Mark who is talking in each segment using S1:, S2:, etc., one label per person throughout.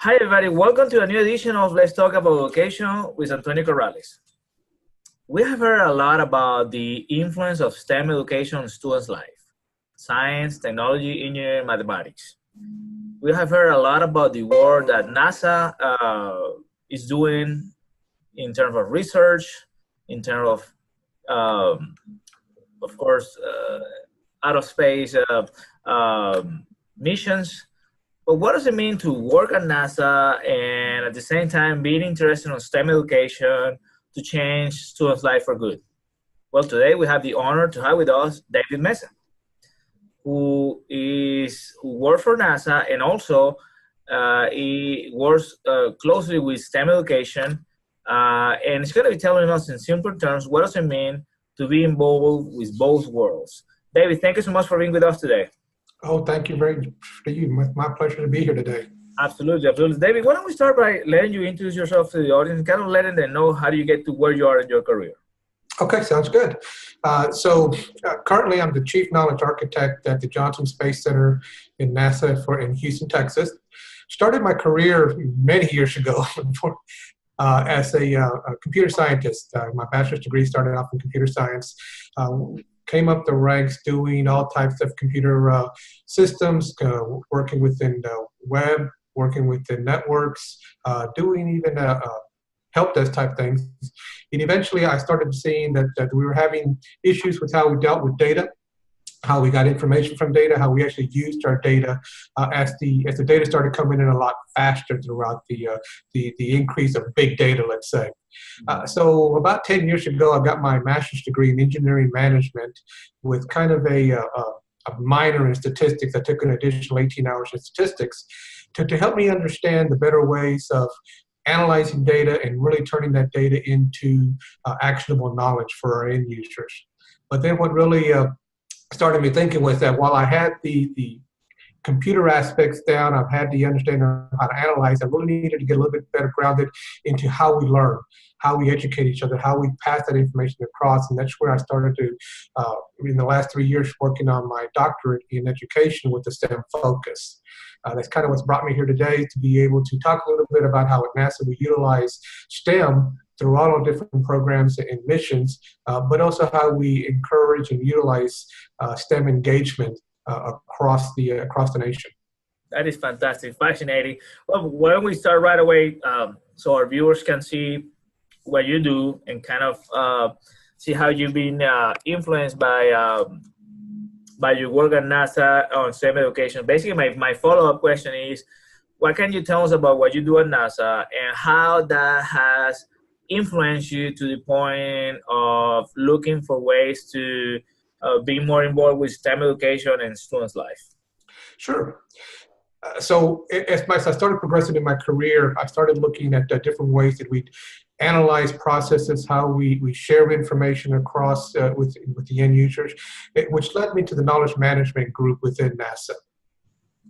S1: Hi, everybody. Welcome to a new edition of Let's Talk About Education with Antonio Corrales. We have heard a lot about the influence of STEM education on students' life: science, technology, engineering, mathematics. We have heard a lot about the work that NASA is doing in terms of research, in terms of course, out of space missions. But what does it mean to work at NASA and at the same time being interested in STEM education to change students' life for good? Well, today we have the honor to have with us David Meza, who works for NASA and also he works closely with STEM education, and he's going to be telling us in simple terms what does it mean to be involved with both worlds. David, thank you so much for being with us today.
S2: Oh, thank you very much to you. My pleasure to be here today.
S1: Absolutely, absolutely. David, why don't we start by letting you introduce yourself to the audience and kind of letting them know how do you get to where you are in your career?
S2: Okay, sounds good. Currently, I'm the Chief Knowledge Architect at the Johnson Space Center in NASA in Houston, Texas. Started my career many years ago as a computer scientist. My bachelor's degree started off in computer science. Came up the ranks doing all types of computer systems, working within the web, working within networks, doing even help desk type things. And eventually I started seeing that we were having issues with how we dealt with data, how we got information from data, how we actually used our data as the data started coming in a lot faster throughout the increase of big data, let's say. So about 10 years ago, I got my master's degree in engineering management with kind of a minor in statistics. I took an additional 18 hours in statistics to help me understand the better ways of analyzing data and really turning that data into actionable knowledge for our end users. But then what really started me thinking was that while I had the computer aspects down, I've had the understanding of how to analyze, I really needed to get a little bit better grounded into how we learn, how we educate each other, how we pass that information across. And that's where I started to, in the last 3 years, working on my doctorate in education with the STEM focus. That's kind of what's brought me here today, to be able to talk a little bit about how at NASA we utilize STEM through all our different programs and missions, but also how we encourage and utilize STEM engagement across the nation.
S1: That is fantastic, fascinating. Well, why don't we start right away so our viewers can see what you do and kind of see how you've been influenced by your work at NASA on STEM education. Basically, my follow-up question is, what can you tell us about what you do at NASA and how that has influenced you to the point of looking for ways to be more involved with STEM education and students' life?
S2: Sure. So as I started progressing in my career, I started looking at different ways that we analyze processes, how we share information across with the end users, which led me to the knowledge management group within NASA.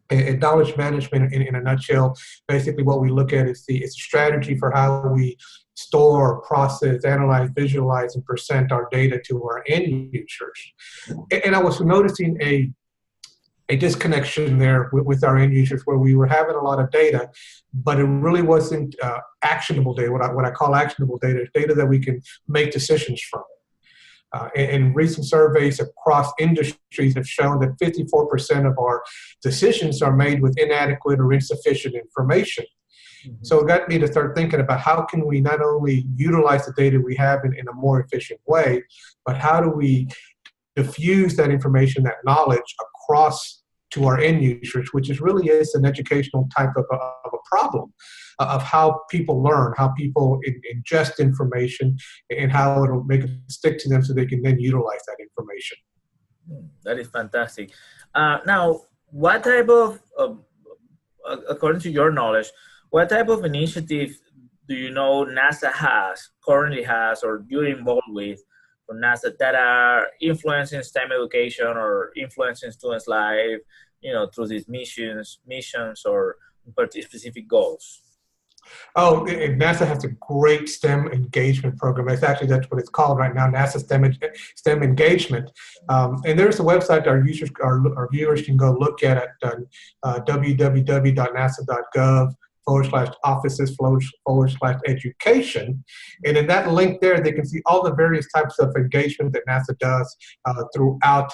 S2: And knowledge management, in a nutshell, basically what we look at is it's a strategy for how we store, process, analyze, visualize, and present our data to our end users. And I was noticing a disconnection there with our end users, where we were having a lot of data, but it really wasn't actionable data. What I call actionable data is data that we can make decisions from. And recent surveys across industries have shown that 54% of our decisions are made with inadequate or insufficient information. Mm-hmm. So it got me to start thinking about how can we not only utilize the data we have in a more efficient way, but how do we diffuse that information, that knowledge across to our end users, which really is an educational type of a problem of how people learn, how people ingest information, and how it'll make it stick to them so they can then utilize that information.
S1: That is fantastic. Now, what type of, according to your knowledge, what type of initiative do you know NASA currently has, or you're involved with for NASA that are influencing STEM education or influencing students' life, through these missions or specific goals?
S2: Oh, NASA has a great STEM engagement program. That's what it's called right now, NASA STEM engagement. And there's a website our viewers can go look at www.nasa.gov /offices/education. And in that link there, they can see all the various types of engagement that NASA does throughout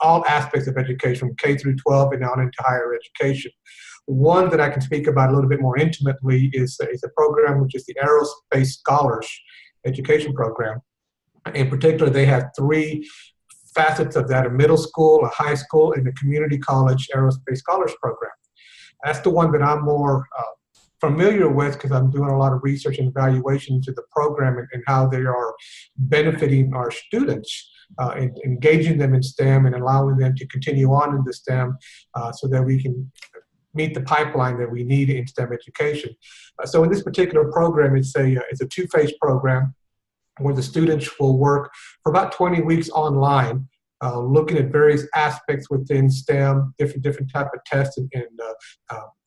S2: all aspects of education, from K through 12 and on into higher education. One that I can speak about a little bit more intimately is a program which is the Aerospace Scholars Education Program. In particular, they have three facets of that: a middle school, a high school, and a community college Aerospace Scholars Program. That's the one that I'm more familiar with, because I'm doing a lot of research and evaluation into the program and how they are benefiting our students, and engaging them in STEM and allowing them to continue on in the STEM so that we can meet the pipeline that we need in STEM education. So in this particular program, it's a two-phase program where the students will work for about 20 weeks online, looking at various aspects within STEM, different type of tests and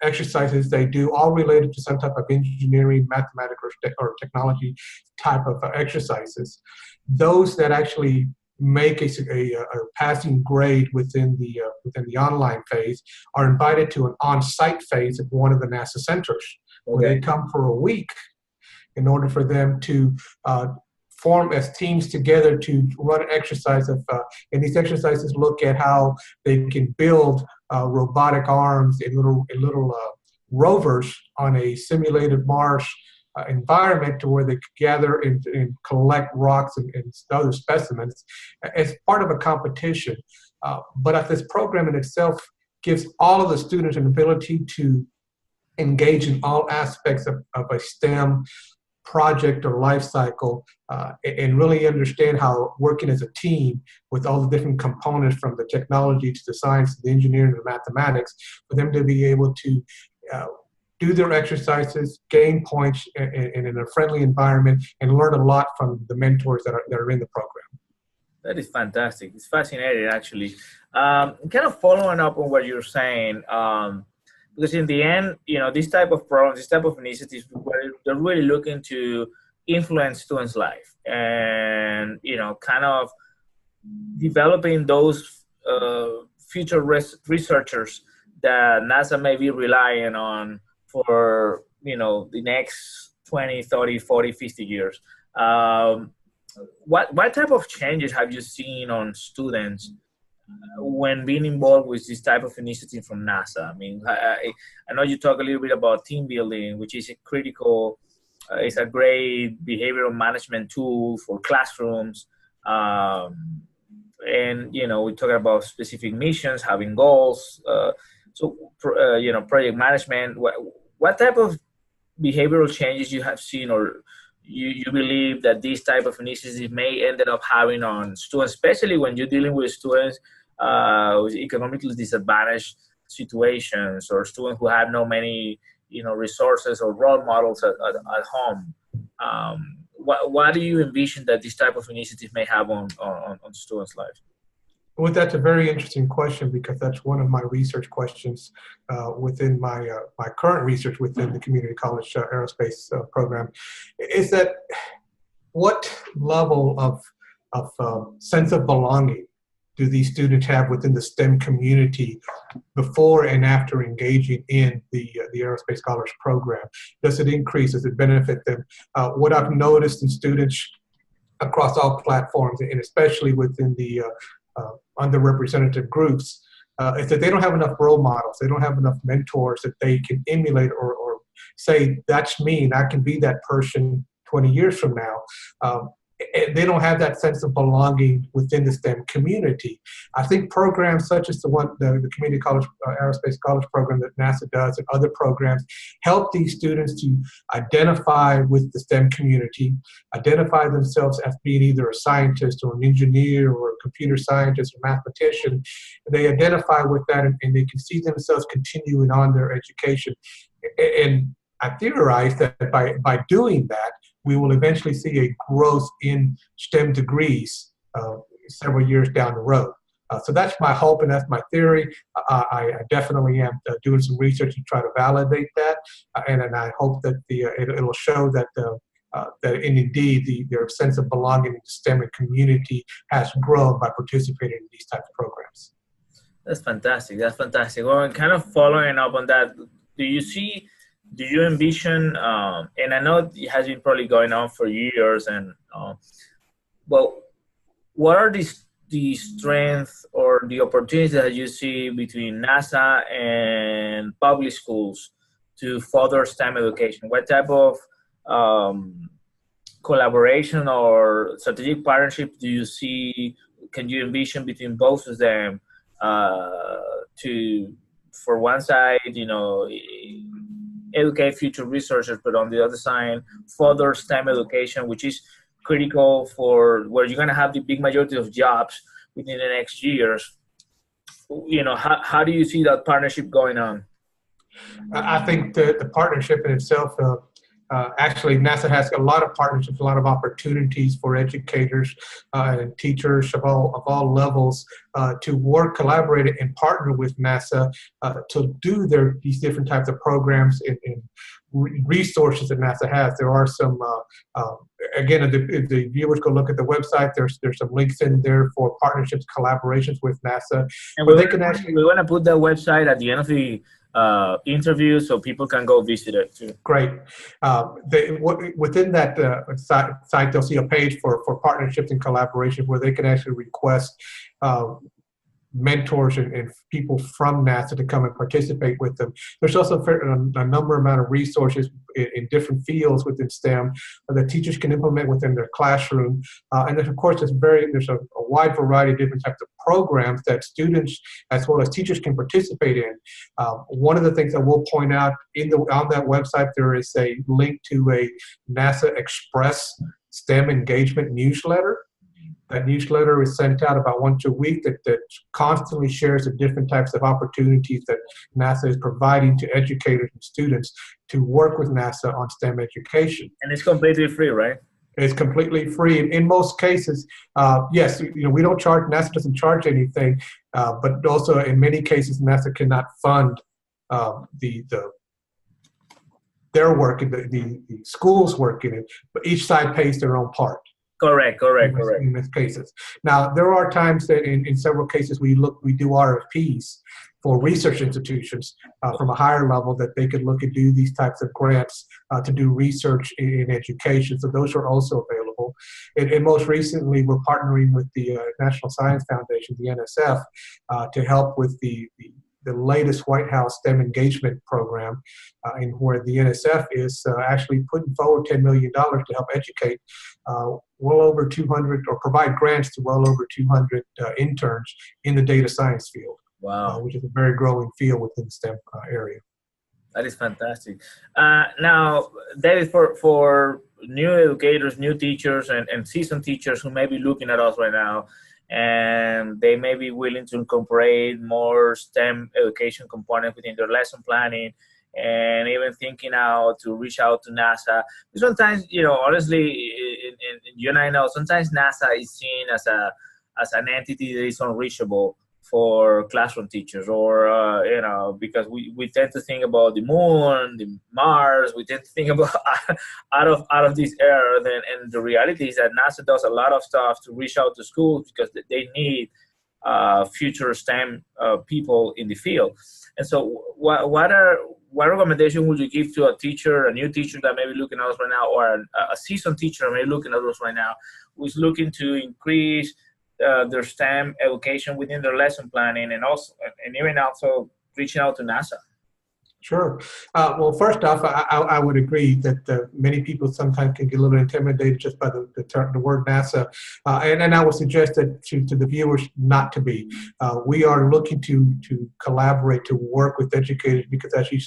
S2: exercises they do, all related to some type of engineering, mathematics, or technology type of exercises. Those that actually make a passing grade within the online phase are invited to an on-site phase at one of the NASA centers, where they come for a week in order for them to form as teams together to run an exercise and these exercises look at how they can build robotic arms and little rovers on a simulated Mars environment, to where they gather and collect rocks and other specimens as part of a competition. But this program in itself gives all of the students an ability to engage in all aspects of a STEM project or life cycle, and really understand how working as a team with all the different components, from the technology to the science to the engineering to the mathematics, for them to be able to do their exercises, gain points in a friendly environment, and learn a lot from the mentors that are in the program.
S1: That is fantastic. It's fascinating, actually. Kind of following up on what you're saying, because in the end, this type of programs, this type of initiatives, they're really looking to influence students' life, and kind of developing those future researchers that NASA may be relying on for the next 20, 30, 40, 50 years. What type of changes have you seen on students when being involved with this type of initiative from NASA? I mean, I know you talk a little bit about team building, which is it's a great behavioral management tool for classrooms. And, we talk about specific missions, having goals. Project management. What type of behavioral changes you have seen, or you believe that this type of initiative may end up having on students, especially when you're dealing with students with economically disadvantaged situations, or students who have no many resources or role models at home? What do you envision that this type of initiative may have on students' lives?
S2: Well, that's a very interesting question, because that's one of my research questions within my current research within the community college aerospace program, is that what level of sense of belonging do these students have within the STEM community before and after engaging in the Aerospace Scholars Program? Does it increase? Does it benefit them? What I've noticed in students across all platforms, and especially within the underrepresented groups, is that they don't have enough role models. They don't have enough mentors that they can emulate or say, that's me and I can be that person 20 years from now. They don't have that sense of belonging within the STEM community. I think programs such as the Community College Aerospace College Program that NASA does, and other programs, help these students to identify with the STEM community, identify themselves as being either a scientist or an engineer or a computer scientist or mathematician. They identify with that, and they can see themselves continuing on their education. And I theorize that by doing that, we will eventually see a growth in STEM degrees several years down the road. So that's my hope, and that's my theory. I definitely am doing some research to try to validate that, and I hope that it'll show that indeed their sense of belonging in the STEM and community has grown by participating in these types of programs.
S1: That's fantastic. That's fantastic. Well, and kind of following up on that, do you see do you envision, and I know it has been probably going on for years, and well, what are the strengths or the opportunities that you see between NASA and public schools to further STEM education? What type of um, collaboration or strategic partnership do you see? Can you envision between both of them to, for one side, educate future researchers, but on the other side, further STEM education, which is critical for where you're going to have the big majority of jobs within the next years. How do you see that partnership going on?
S2: I think the partnership in itself, actually, NASA has a lot of partnerships, a lot of opportunities for educators and teachers of all levels to work, collaborate, and partner with NASA to do these different types of programs and resources that NASA has. There are some, again, if the viewers go look at the website, there's some links in there for partnerships, collaborations with NASA.
S1: And we want to put that website at the end of the interview so people can go visit it too.
S2: Great. Within that site, they'll see a page for partnerships and collaboration where they can actually request mentors and people from NASA to come and participate with them. There's also a number amount of resources in different fields within STEM that teachers can implement within their classroom. And then, of course, there's a wide variety of different types of programs that students as well as teachers can participate in. One of the things I will point out on that website, there is a link to a NASA Express STEM engagement newsletter. That newsletter is sent out about once a week that constantly shares the different types of opportunities that NASA is providing to educators and students to work with NASA on STEM education.
S1: And it's completely free, right?
S2: It's completely free. In most cases, yes, we don't charge, NASA doesn't charge anything, but also in many cases, NASA cannot fund their work, the school's work in it, but each side pays their own part.
S1: Correct.
S2: In these cases. Now, there are times that in several cases we do RFPs for research institutions from a higher level that they could look and do these types of grants to do research in education. So those are also available. And most recently, we're partnering with the National Science Foundation, the NSF, to help with the latest White House STEM engagement program, in where the NSF is actually putting forward $10 million to help educate well over 200 or provide grants to well over 200 interns in the data science field.
S1: Wow.
S2: Which is a very growing field within the STEM area.
S1: That is fantastic. Now, David, for new educators, new teachers, and seasoned teachers who may be looking at us right now, and they may be willing to incorporate more STEM education components within their lesson planning, and even thinking out to reach out to NASA. Sometimes, honestly, you and I know, sometimes NASA is seen as an entity that is unreachable for classroom teachers, or because we tend to think about the moon, the Mars, we tend to think about out of this earth, and the reality is that NASA does a lot of stuff to reach out to schools because they need future STEM people in the field. And so what recommendation would you give to a new teacher that may be looking at us right now, or a seasoned teacher that may be looking at us right now, who's looking to increase their STEM education within their lesson planning, and even also reaching out to NASA?
S2: Sure. Well, first off, I would agree that many people sometimes can get a little intimidated just by the word NASA, and I would suggest that to the viewers not to be. We are looking to collaborate, to work with educators, because as you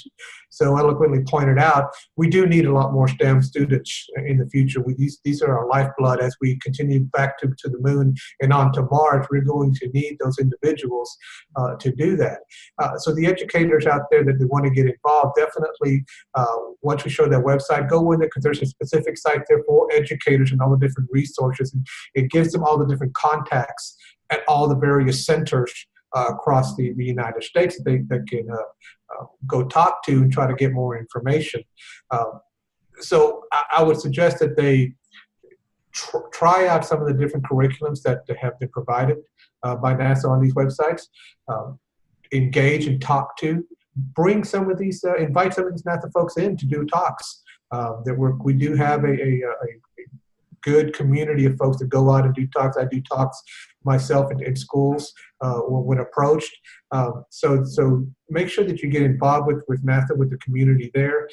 S2: so eloquently pointed out, we do need a lot more STEM students in the future. These are our lifeblood. As we continue back to the moon and on to Mars, we're going to need those individuals to do that. So the educators out there that want to get involved, definitely once we show that website, go in there, because there's a specific site there for educators and all the different resources, and it gives them all the different contacts at all the various centers across the United States that they can go talk to and try to get more information. So I would suggest that they try out some of the different curriculums that have been provided by NASA on these websites, engage and talk to bring some of these, invite some of these NASA folks in to do talks. We do have a good community of folks that go out and do talks. I do talks myself in schools when approached. So make sure that you get involved with NASA, with the community there,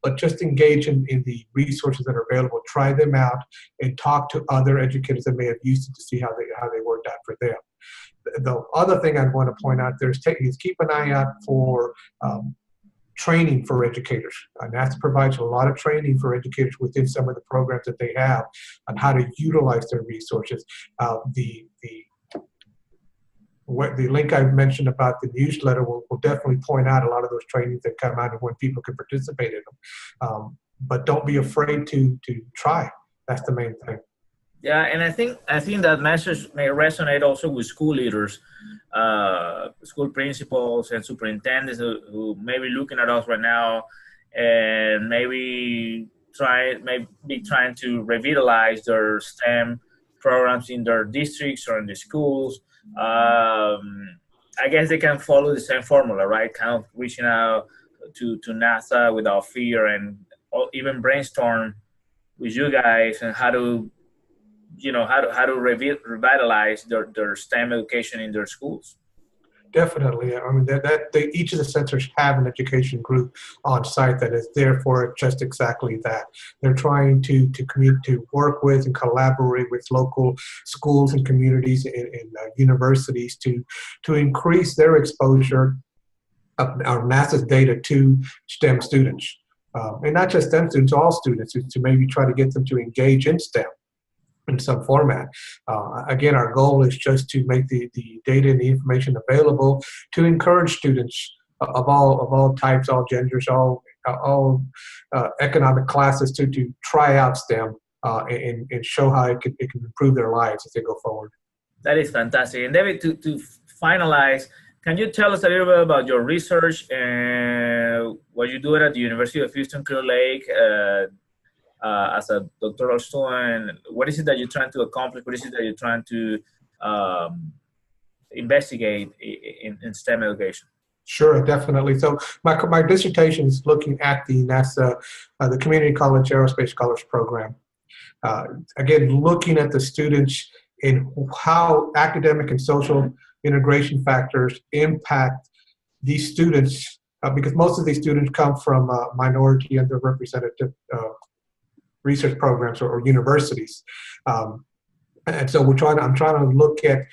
S2: but just engage in the resources that are available. Try them out and talk to other educators that may have used it to see how they worked out for them. The other thing I'd want to point out there is keep an eye out for training for educators. NASA provides a lot of training for educators within some of the programs that they have on how to utilize their resources. The link I mentioned about the newsletter will definitely point out a lot of those trainings that come out and when people can participate in them. But don't be afraid to try. That's the main thing.
S1: Yeah, and I think that message may resonate also with school leaders, school principals and superintendents who may be looking at us right now and maybe trying to revitalize their STEM programs in their districts or in the schools. I guess they can follow the same formula, right? Kind of reaching out to NASA without fear and even brainstorm with you guys and how to revitalize their STEM education in their schools.
S2: Definitely. I mean, each of the centers have an education group on site that is there for just exactly that. They're trying to work with and collaborate with local schools and communities and universities to increase their exposure of our NASA's data to STEM students. And not just STEM students, all students, to maybe try to get them to engage in STEM in some format. Again, our goal is just to make the data and the information available to encourage students of all types, all genders, all economic classes to try out STEM and show how it can improve their lives as they go forward.
S1: That is fantastic. And David, to finalize, can you tell us a little bit about your research and what you do at the University of Houston Clear Lake as a doctoral student? What is it that you're trying to accomplish? What is it that you're trying to investigate in STEM education?
S2: Sure, definitely. So my dissertation is looking at the NASA, the Community College Aerospace Scholars Program. Again, looking at the students and how academic and social integration factors impact these students, because most of these students come from minority and underrepresented research programs or universities. And so I'm trying to look at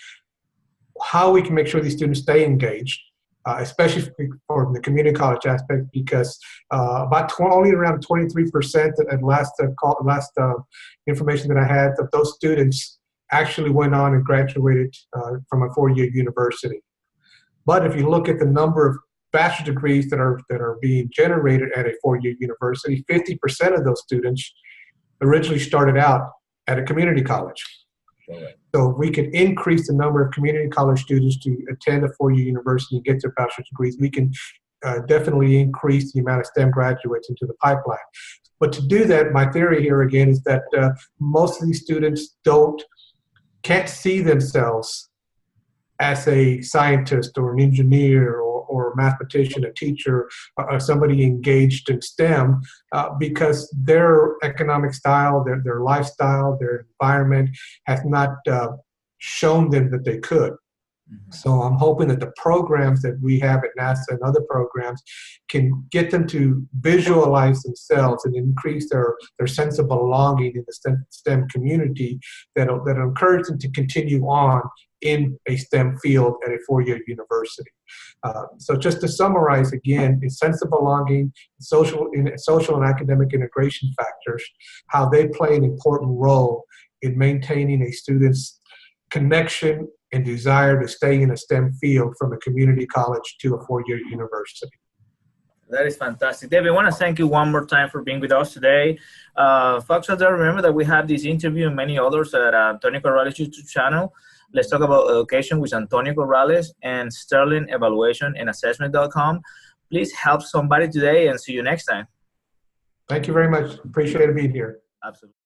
S2: how we can make sure these students stay engaged, especially for the community college aspect, because only around 23% at last information that I had of those students actually went on and graduated from a four-year university. But if you look at the number of bachelor's degrees that are being generated at a four-year university, 50% of those students originally started out at a community college.
S1: Okay.
S2: So if we could increase the number of community college students to attend a four-year university and get their bachelor's degrees, we can definitely increase the amount of STEM graduates into the pipeline. But to do that, my theory here again is that most of these students can't see themselves as a scientist or an engineer or a mathematician, a teacher, or somebody engaged in STEM because their economic style, their lifestyle, their environment has not shown them that they could. Mm-hmm. So I'm hoping that the programs that we have at NASA and other programs can get them to visualize themselves and increase their sense of belonging in the STEM community that'll encourage them to continue on in a STEM field at a four-year university. So just to summarize again, a sense of belonging, social and academic integration factors, how they play an important role in maintaining a student's connection and desire to stay in a STEM field from a community college to a four-year university.
S1: That is fantastic. David, I want to thank you one more time for being with us today. Folks out there, remember that we have this interview and many others at Antonio Corrales YouTube channel. Let's talk about education with Antonio Corrales and Sterling Evaluation and Assessment.com. Please help somebody today and see you next time.
S2: Thank you very much. Appreciate being here.
S1: Absolutely.